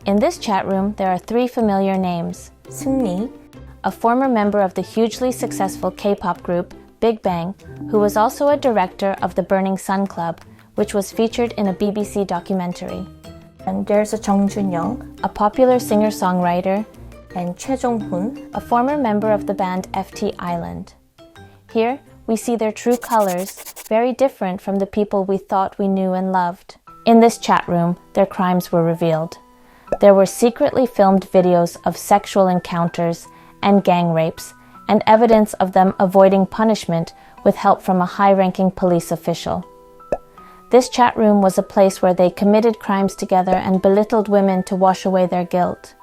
In this chat room, there are three familiar names. Seungri, a former member of the hugely successful K-pop group Big Bang, who was also a director of the Burning Sun Club, which was featured in a BBC documentary. And there's a Jung Joon-young, a popular singer-songwriter, and Choi Jong-hoon, a former member of the band FT Island. Here, we see their true colors, very different from the people we thought we knew and loved. In this chat room, their crimes were revealed. There were secretly filmed videos of sexual encounters and gang rapes, and evidence of them avoiding punishment with help from a high-ranking police official. This chat room was a place where they committed crimes together and belittled women to wash away their guilt.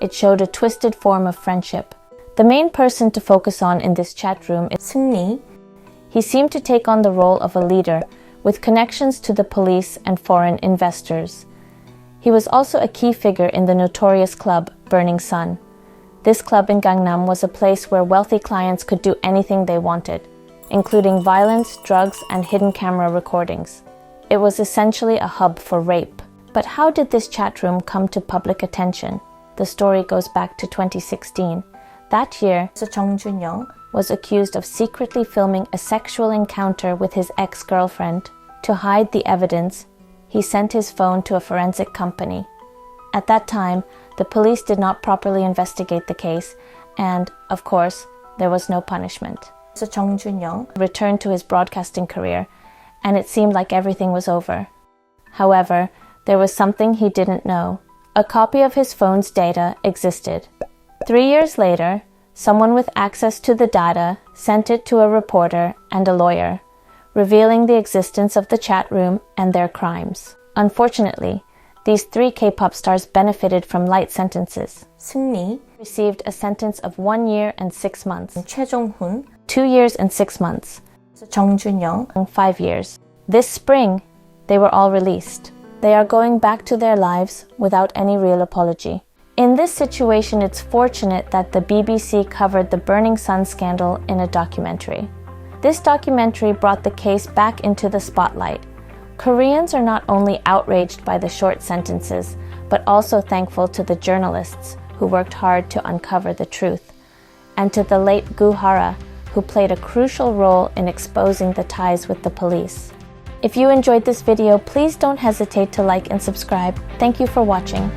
It showed a twisted form of friendship. The main person to focus on in this chat room is Seungri. He seemed to take on the role of a leader, with connections to the police and foreign investors. He was also a key figure in the notorious club Burning Sun. This club in Gangnam was a place where wealthy clients could do anything they wanted, including violence, drugs, and hidden camera recordings. It was essentially a hub for rape. But how did this chat room come to public attention? The story goes back to 2016. That year, Jung Joon-young was accused of secretly filming a sexual encounter with his ex-girlfriend. To hide the evidence, he sent his phone to a forensic company. At that time, the police did not properly investigate the case, and, of course, there was no punishment. Jung Joon-young returned to his broadcasting career, and it seemed like everything was over. However, there was something he didn't know. A copy of his phone's data existed. 3 years later, someone with access to the data sent it to a reporter and a lawyer, revealing the existence of the chat room and their crimes. Unfortunately, these three K-pop stars benefited from light sentences. Seungri received a sentence of 1 year and 6 months. and Choi Jong-hoon, 2 years and 6 months. Jung Joon-young, 5 years. This spring, they were all released. They are going back to their lives without any real apology. In this situation, it's fortunate that the BBC covered the Burning Sun scandal in a documentary. This documentary brought the case back into the spotlight. Koreans are not only outraged by the short sentences, but also thankful to the journalists who worked hard to uncover the truth, and to the late Gu Hara, who played a crucial role in exposing the ties with the police. If you enjoyed this video, please don't hesitate to like and subscribe. Thank you for watching.